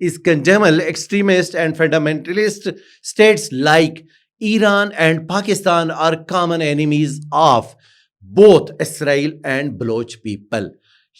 is condemnable extremist and fundamentalist states like Iran and Pakistan are common enemies of both Israel and Baloch people।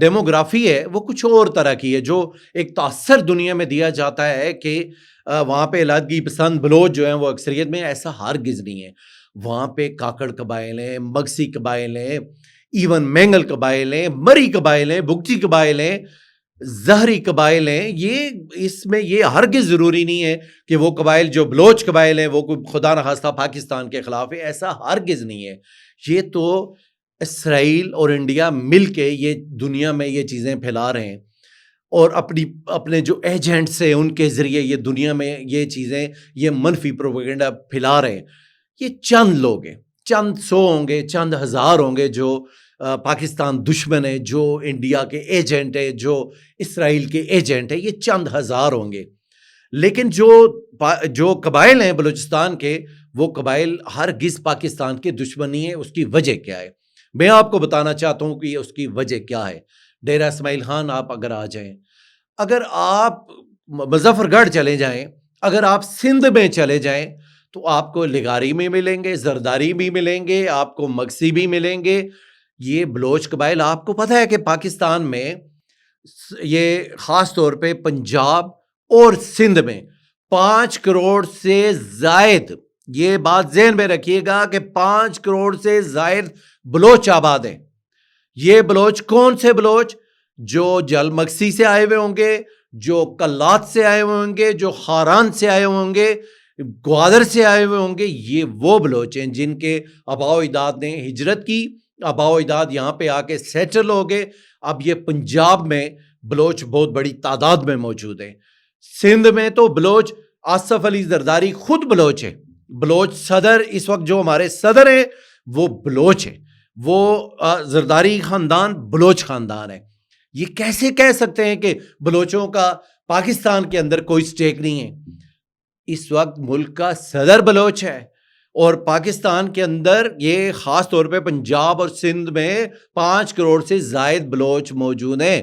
Demography ہے وہ کچھ اور طرح کی ہے. جو ایک تاثر دنیا میں دیا جاتا ہے کہ وہاں پہ علیحدگی پسند بلوچ جو ہیں وہ اکثریت میں، ایسا ہرگز نہیں ہے. وہاں پہ کاکڑ قبائل ہیں، مگسی قبائل ہیں، ایون مینگل قبائل ہیں، مری قبائل ہیں، بگٹی قبائل ہیں، زہری قبائل ہیں. یہ اس میں یہ ہرگز ضروری نہیں ہے کہ وہ قبائل جو بلوچ قبائل ہیں وہ کوئی خدا نخواستہ پاکستان کے خلاف ہے. ایسا ہرگز نہیں ہے. یہ تو اسرائیل اور انڈیا مل کے یہ دنیا میں یہ چیزیں پھیلا رہے ہیں، اور اپنے جو ایجنٹس ہیں ان کے ذریعے یہ دنیا میں یہ چیزیں، یہ منفی پروپیگنڈا پھیلا رہے ہیں. یہ چند لوگ ہیں، چند سو ہوں گے، چند ہزار ہوں گے جو پاکستان دشمن ہے، جو انڈیا کے ایجنٹ ہے، جو اسرائیل کے ایجنٹ ہے. یہ چند ہزار ہوں گے. لیکن جو قبائل ہیں بلوچستان کے، وہ قبائل ہرگز پاکستان کے دشمن نہیں ہے. اس کی وجہ کیا ہے؟ میں آپ کو بتانا چاہتا ہوں کہ اس کی وجہ کیا ہے. ڈیرہ اسماعیل خان آپ اگر آ جائیں، اگر آپ مظفر گڑھ چلے جائیں، اگر آپ سندھ میں چلے جائیں، تو آپ کو لگاری میں ملیں گے، زرداری بھی ملیں گے، آپ کو مگسی بھی ملیں گے. یہ بلوچ قبائل، آپ کو پتہ ہے کہ پاکستان میں یہ خاص طور پہ پنجاب اور سندھ میں 5 کروڑ سے زائد، یہ بات ذہن میں رکھیے گا کہ 5 کروڑ سے زائد بلوچ آباد ہیں. یہ بلوچ کون سے بلوچ؟ جو جل مگسی سے آئے ہوئے ہوں گے، جو کلات سے آئے ہوئے ہوں گے، جو خاران سے آئے ہوئے ہوں گے، گوادر سے آئے ہوئے ہوں گے. یہ وہ بلوچ ہیں جن کے آباء و اجداد نے ہجرت کی، آباء و اجداد یہاں پہ آ کے سیٹل ہو گئے. اب یہ پنجاب میں بلوچ بہت بڑی تعداد میں موجود ہیں. سندھ میں تو بلوچ، آصف علی زرداری خود بلوچ ہے. بلوچ صدر اس وقت جو ہمارے صدر ہیں وہ بلوچ ہیں. وہ زرداری خاندان بلوچ خاندان ہے. یہ کیسے کہہ سکتے ہیں کہ بلوچوں کا پاکستان کے اندر کوئی سٹیک نہیں ہے؟ اس وقت ملک کا صدر بلوچ ہے، اور پاکستان کے اندر یہ خاص طور پہ پنجاب اور سندھ میں 5 کروڑ سے زائد بلوچ موجود ہیں.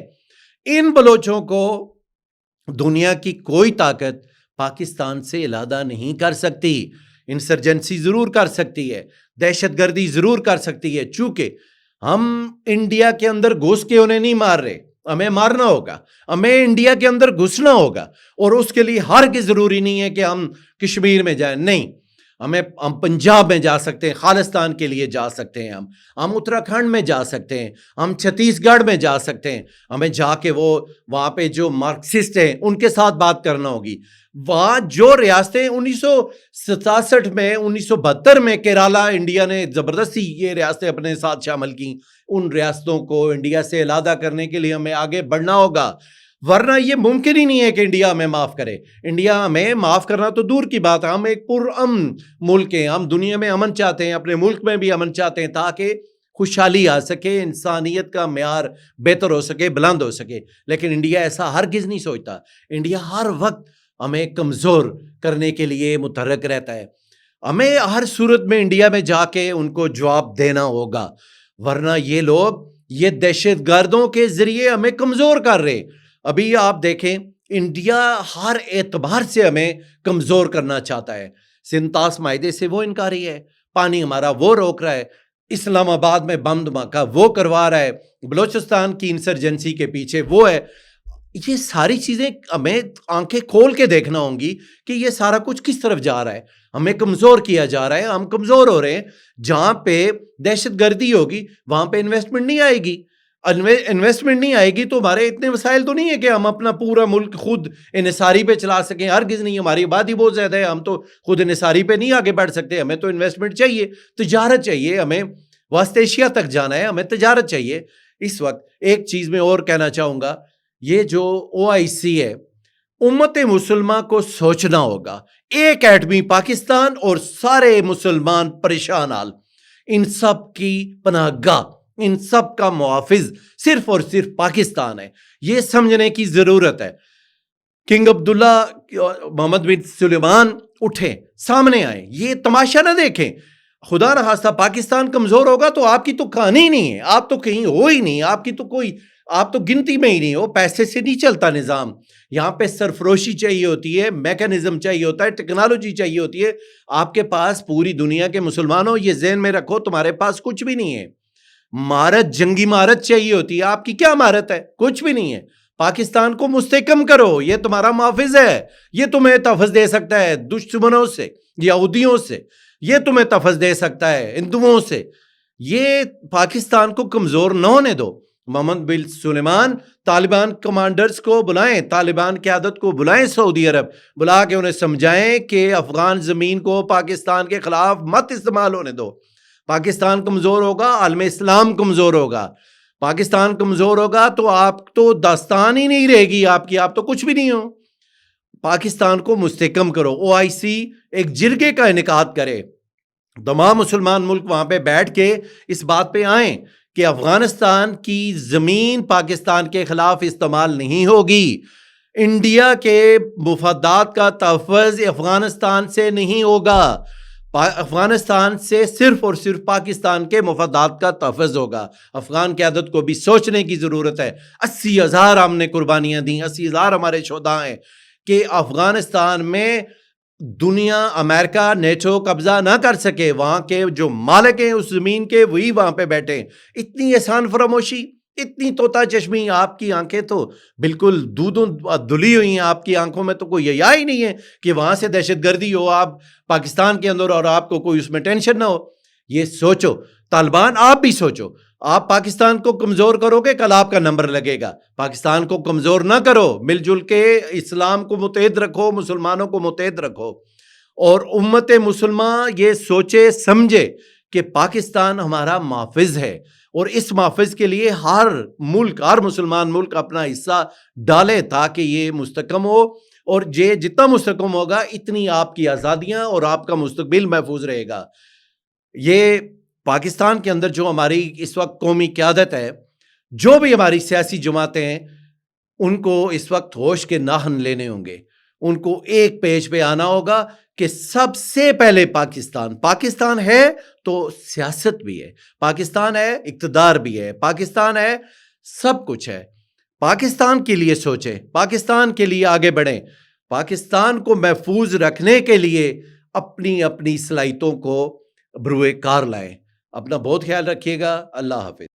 ان بلوچوں کو دنیا کی کوئی طاقت پاکستان سے علیحدہ نہیں کر سکتی. انسرجنسی ضرور کر سکتی ہے، دہشت گردی ضرور کر سکتی ہے. چونکہ ہم انڈیا کے اندر گھس کے انہیں نہیں مار رہے، ہمیں مارنا ہوگا، ہمیں انڈیا کے اندر گھسنا ہوگا. اور اس کے لیے ہرگز ضروری نہیں ہے کہ ہم کشمیر میں جائیں. نہیں، ہم پنجاب میں جا سکتے ہیں، خالستان کے لیے جا سکتے ہیں، ہم اتراکھنڈ میں جا سکتے ہیں، ہم چھتیس گڑھ میں جا سکتے ہیں. ہمیں جا کے وہاں پہ جو مارکسسٹ ہیں ان کے ساتھ بات کرنا ہوگی. وہاں جو ریاستیں 1967 میں 1972 میں کیرالا انڈیا نے زبردستی یہ ریاستیں اپنے ساتھ شامل کی، ان ریاستوں کو انڈیا سے علیحدہ کرنے کے لیے ہمیں آگے بڑھنا ہوگا. ورنہ یہ ممکن ہی نہیں ہے کہ انڈیا ہمیں معاف کرے. انڈیا ہمیں معاف کرنا تو دور کی بات ہے. ہم ایک پرامن ملک ہیں، ہم دنیا میں امن چاہتے ہیں، اپنے ملک میں بھی امن چاہتے ہیں تاکہ خوشحالی آ سکے، انسانیت کا معیار بہتر ہو سکے، بلند ہو سکے. لیکن انڈیا ایسا ہرگز نہیں سوچتا. انڈیا ہر وقت ہمیں کمزور کرنے کے لیے متحرک رہتا ہے. ہمیں ہر صورت میں انڈیا میں جا کے ان کو جواب دینا ہوگا، ورنہ یہ لوگ یہ دہشت گردوں کے ذریعے ہمیں کمزور کر رہے. ابھی آپ دیکھیں انڈیا ہر اعتبار سے ہمیں کمزور کرنا چاہتا ہے. سنتاس معاہدے سے وہ انکاری ہے، پانی ہمارا وہ روک رہا ہے، اسلام آباد میں بم دھماکہ وہ کروا رہا ہے، بلوچستان کی انسرجنسی کے پیچھے وہ ہے. یہ ساری چیزیں ہمیں آنکھیں کھول کے دیکھنا ہوں گی کہ یہ سارا کچھ کس طرف جا رہا ہے. ہمیں کمزور کیا جا رہا ہے، ہم کمزور ہو رہے ہیں. جہاں پہ دہشت گردی ہوگی وہاں پہ انویسٹمنٹ نہیں آئے گی. انویسٹمنٹ نہیں آئے گی تو ہمارے اتنے وسائل تو نہیں ہے کہ ہم اپنا پورا ملک خود انحصاری پہ چلا سکیں. ہرگز نہیں. ہماری آبادی بہت زیادہ ہے، ہم تو خود انحصاری پہ نہیں آگے بڑھ سکتے. ہمیں تو انویسٹمنٹ چاہیے، تجارت چاہیے. ہمیں وسط ایشیا تک جانا ہے، ہمیں تجارت چاہیے. اس وقت ایک چیز میں اور کہنا چاہوں گا، یہ جو OIC ہے، امت مسلمہ کو سوچنا ہوگا. ایک ایٹمی پاکستان اور سارے مسلمان پریشان حال، ان سب کی پناہ گاہ، ان سب کا محافظ صرف اور صرف پاکستان ہے. یہ سمجھنے کی ضرورت ہے. کنگ عبداللہ محمد بن سلیمان اٹھیں، سامنے آئیں، یہ تماشا نہ دیکھیں. خدا نہ خواستہ پاکستان کمزور ہوگا تو آپ کی تو کہانی ہی نہیں ہے، آپ تو کہیں ہو ہی نہیں، آپ تو گنتی میں ہی نہیں ہو. پیسے سے نہیں چلتا نظام. یہاں پہ سرفروشی چاہیے ہوتی ہے، میکانزم چاہیے ہوتا ہے، ٹیکنالوجی چاہیے ہوتی ہے. آپ کے پاس پوری دنیا کے مسلمانوں یہ ذہن میں رکھو تمہارے پاس کچھ بھی نہیں ہے. مہارت جنگی مہارت چاہیے ہوتی ہے. آپ کی کیا مہارت ہے؟ کچھ بھی نہیں ہے. پاکستان کو مستحکم کرو, یہ تمہارا محافظ ہے, یہ تمہیں تحفظ دے سکتا ہے دشمنوں سے, یہودیوں سے, یہ تمہیں تحفظ دے سکتا ہے ہندوؤں سے. یہ پاکستان کو کمزور نہ ہونے دو. محمد بن سلیمان طالبان کمانڈرز کو بلائیں, طالبان قیادت کو بلائیں سعودی عرب, بلا کے انہیں سمجھائیں کہ افغان زمین کو پاکستان کے خلاف مت استعمال ہونے دو. پاکستان کمزور ہوگا, عالم اسلام کمزور ہوگا. پاکستان کمزور ہوگا تو آپ تو داستان ہی نہیں رہے گی آپ کی, آپ تو کچھ بھی نہیں ہو. پاکستان کو مستحکم کرو. OIC ایک جرگے کا انعقاد کرے, تمام مسلمان ملک وہاں پہ بیٹھ کے اس بات پہ آئیں کہ افغانستان کی زمین پاکستان کے خلاف استعمال نہیں ہوگی. انڈیا کے مفادات کا تحفظ افغانستان سے نہیں ہوگا. افغانستان سے صرف اور صرف پاکستان کے مفادات کا تحفظ ہوگا. افغان قیادت کو بھی سوچنے کی ضرورت ہے. 80,000 ہم نے قربانیاں دیں, 80,000 ہمارے شہداء ہیں کہ افغانستان میں دنیا, امریکہ, نیٹو قبضہ نہ کر سکے. وہاں کے جو مالک ہیں اس زمین کے, وہی وہاں پہ بیٹھے. اتنی احسان فراموشی, اتنی طوطا چشمی. آپ کی آنکھیں تو بالکل دودھوں دھلی ہوئی ہیں, آپ کی آنکھوں میں تو کوئی حیا ہی نہیں ہے کہ وہاں سے دہشت گردی ہو آپ پاکستان کے اندر اور آپ کو کوئی اس میں ٹینشن نہ ہو. یہ سوچو طالبان, آپ بھی سوچو. آپ پاکستان کو کمزور کرو گے, کل آپ کا نمبر لگے گا. پاکستان کو کمزور نہ کرو, مل جل کے اسلام کو متحد رکھو, مسلمانوں کو متحد رکھو. اور امت مسلمہ یہ سوچے سمجھے کہ پاکستان ہمارا محافظ ہے, اور اس محافظ کے لیے ہر ملک, ہر مسلمان ملک اپنا حصہ ڈالے تاکہ یہ مستحکم ہو. اور یہ جتنا مستحکم ہوگا اتنی آپ کی آزادیاں اور آپ کا مستقبل محفوظ رہے گا. یہ پاکستان کے اندر جو ہماری اس وقت قومی قیادت ہے, جو بھی ہماری سیاسی جماعتیں ہیں, ان کو اس وقت ہوش کے ناخن لینے ہوں گے. ان کو ایک پیج پہ آنا ہوگا کہ سب سے پہلے پاکستان ہے تو سیاست بھی ہے, پاکستان ہے اقتدار بھی ہے, پاکستان ہے سب کچھ ہے. پاکستان کے لیے سوچیں, پاکستان کے لیے آگے بڑھیں. پاکستان کو محفوظ رکھنے کے لیے اپنی اپنی صلاحیتوں کو بروئے کار لائیں. اپنا بہت خیال رکھیے گا. اللہ حافظ.